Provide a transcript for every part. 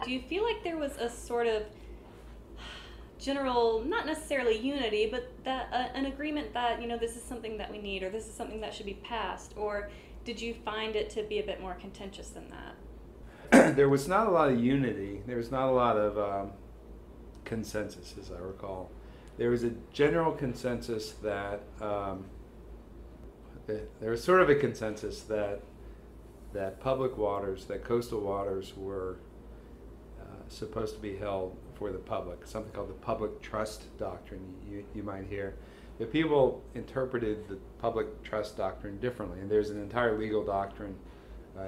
do you feel like there was a sort of general, not necessarily unity, but that an agreement that, this is something that we need, or this is something that should be passed, or did you find it to be a bit more contentious than that? There was not a lot of unity. There was not a lot of consensus, as I recall. There was a general consensus that there was sort of a consensus that public waters, that coastal waters were supposed to be held for the public, something called the public trust doctrine you might hear. But people interpreted the public trust doctrine differently, and there's an entire legal doctrine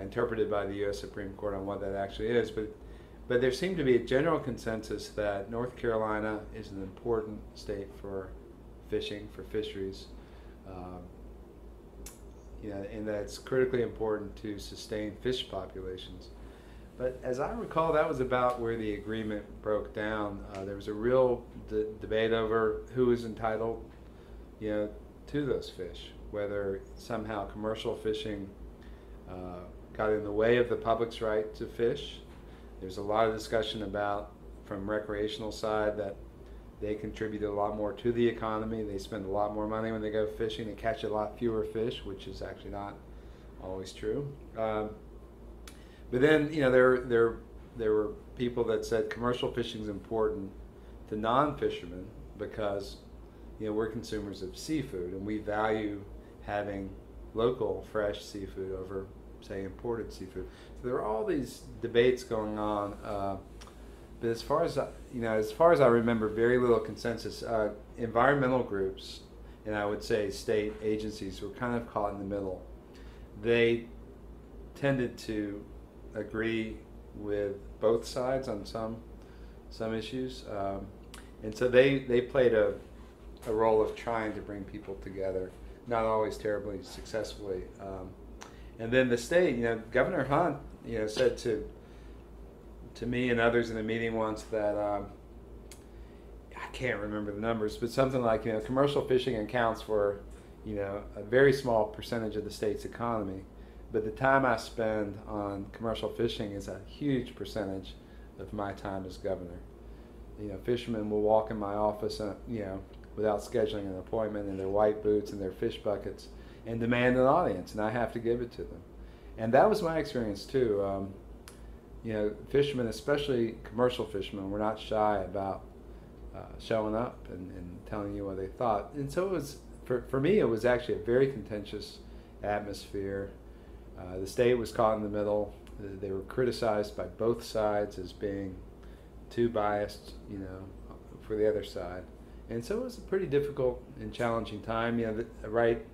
interpreted by the U.S. Supreme Court on what that actually is. But there seemed to be a general consensus that North Carolina is an important state for fishing, for fisheries, and that it's critically important to sustain fish populations. But as I recall, that was about where the agreement broke down. There was a real debate over who was entitled, to those fish, whether somehow commercial fishing got in the way of the public's right to fish. There's a lot of discussion about, from recreational side, that they contribute a lot more to the economy. They spend a lot more money when they go fishing. They catch a lot fewer fish, which is actually not always true. But then, there were people that said commercial fishing is important to non-fishermen because, we're consumers of seafood and we value having local fresh seafood over, say, imported seafood. So there are all these debates going on. But as far as I remember, very little consensus. Environmental groups, and I would say state agencies, were kind of caught in the middle. They tended to agree with both sides on some issues, and so they played a role of trying to bring people together, not always terribly successfully. And then the state, Governor Hunt, said to me and others in the meeting once that I can't remember the numbers, but something like commercial fishing accounts for a very small percentage of the state's economy. But the time I spend on commercial fishing is a huge percentage of my time as governor. Fishermen will walk in my office, without scheduling an appointment, in their white boots and their fish buckets, and demand an audience, and I have to give it to them. And that was my experience too. Fishermen, especially commercial fishermen, were not shy about showing up and telling you what they thought. And so it was, for me, it was actually a very contentious atmosphere. The state was caught in the middle. They were criticized by both sides as being too biased, for the other side. And so it was a pretty difficult and challenging time. Right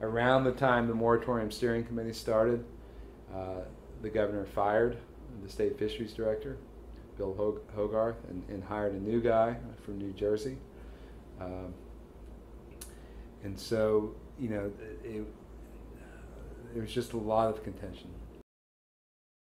around the time the Moratorium Steering Committee started, the governor fired the state fisheries director, Bill Hogarth, and hired a new guy from New Jersey. And so, there was just a lot of contention.